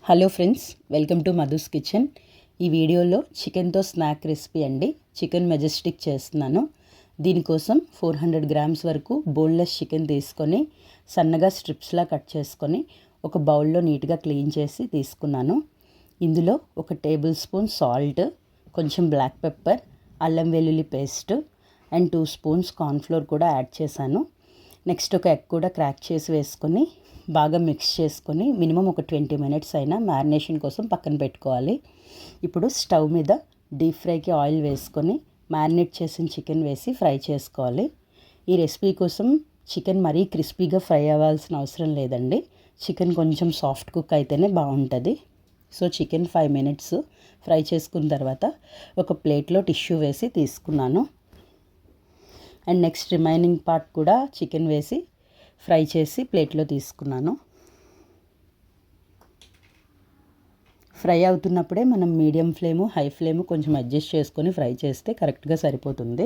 Hello friends, welcome to Madhu's kitchen. ఈ వీడియోలో చికెన్తో స్నాక్ రెసిపీ అండి. చికెన్ మెజెస్టిక్ చేస్తున్నాను. దీనికోసం 400 గ్రామ్స్ వరకు బోన్లెస్ చికెన్ తీసుకొని సన్నగా స్ట్రిప్స్లా కట్ చేసుకొని ఒక బౌల్లో నీట్గా క్లీన్ చేసి తీసుకున్నాను. ఇందులో 1 టేబుల్ స్పూన్ సాల్ట్, కొంచెం బ్లాక్ పెప్పర్, అల్లం వెల్లుల్లి పేస్ట్ అండ్ 2 స్పూన్స్ కార్న్ఫ్లోర్ కూడా యాడ్ చేశాను. నెక్స్ట్ ఒక ఎగ్ కూడా క్రాక్ చేసి వేసుకొని బాగా మిక్స్ చేసుకొని మినిమం ఒక 20 మినిట్స్ అయినా మ్యారినేషన్ కోసం పక్కన పెట్టుకోవాలి. ఇప్పుడు స్టవ్ మీద డీప్ ఫ్రైకి ఆయిల్ వేసుకొని మ్యారినేట్ చేసిన చికెన్ వేసి ఫ్రై చేసుకోవాలి. ఈ రెసిపీ కోసం చికెన్ మరీ క్రిస్పీగా ఫ్రై అవ్వాల్సిన అవసరం లేదండి. చికెన్ కొంచెం సాఫ్ట్ కుక్ అయితేనే బాగుంటుంది. సో చికెన్ 5 మినిట్స్ ఫ్రై చేసుకున్న తర్వాత ఒక ప్లేట్లో టిష్యూ వేసి తీసుకున్నాను. అండ్ నెక్స్ట్ రిమైనింగ్ పార్ట్ కూడా చికెన్ వేసి ఫ్రై చేసి ప్లేట్లో తీసుకున్నాను. ఫ్రై అవుతున్నప్పుడే మనం మీడియం ఫ్లేము, హై ఫ్లేము కొంచెం అడ్జస్ట్ చేసుకొని ఫ్రై చేస్తే కరెక్ట్గా సరిపోతుంది.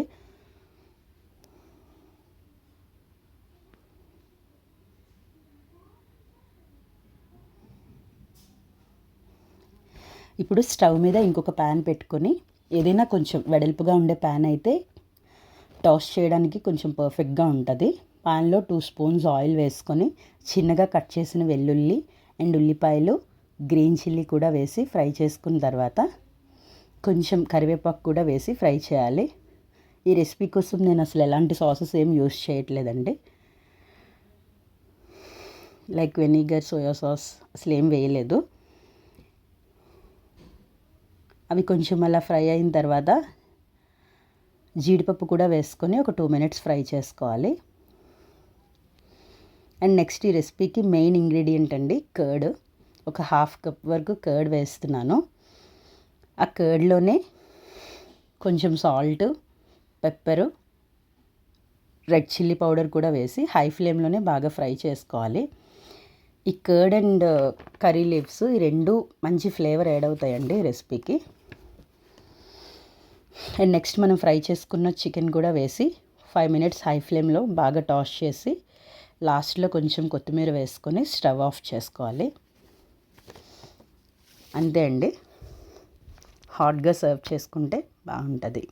ఇప్పుడు స్టవ్ మీద ఇంకొక ప్యాన్ పెట్టుకొని, ఏదైనా కొంచెం వెడల్పుగా ఉండే ప్యాన్ అయితే టాస్ చేయడానికి కొంచెం పర్ఫెక్ట్గా ఉంటుంది. పాన్లో 2 స్పూన్స్ ఆయిల్ వేసుకొని చిన్నగా కట్ చేసిన వెల్లుల్లి అండ్ ఉల్లిపాయలు, గ్రీన్ చిల్లీ కూడా వేసి ఫ్రై చేసుకున్న తర్వాత కొంచెం కరివేపాకు కూడా వేసి ఫ్రై చేయాలి. ఈ రెసిపీ కోసం నేను అసలు ఎలాంటి సాసెస్ ఏం యూస్ చేయట్లేదండి. లైక్ వెనిగర్, సోయా సాస్ అసలు ఏం వేయలేదు. అవి కొంచెం అలా ఫ్రై అయిన తర్వాత జీడిపప్పు కూడా వేసుకొని ఒక 2 మినిట్స్ ఫ్రై చేసుకోవాలి. అండ్ నెక్స్ట్ ఈ రెసిపీకి మెయిన్ ఇంగ్రీడియంట్ అండి కర్డ్. ఒక 1/2 కప్ వరకు కర్డ్ వేస్తున్నాను. ఆ కర్డ్లోనే కొంచెం salt, pepper, red chilli powder కూడా వేసి హై ఫ్లేమ్లోనే బాగా ఫ్రై చేసుకోవాలి. ఈ కర్డ్ అండ్ కర్రీ లీవ్స్ ఈ రెండు మంచి ఫ్లేవర్ యాడ్ అవుతాయండి రెసిపీకి. అండ్ నెక్స్ట్ మనం ఫ్రై చేసుకున్న చికెన్ కూడా వేసి 5 మినిట్స్ హై ఫ్లేమ్లో బాగా టాస్ చేసి లాస్ట్లో కొంచెం కొత్తిమీర వేసుకొని స్టవ్ ఆఫ్ చేసుకోవాలి. అంతే అండి, హాట్గా సర్వ్ చేసుకుంటే బాగుంటుంది.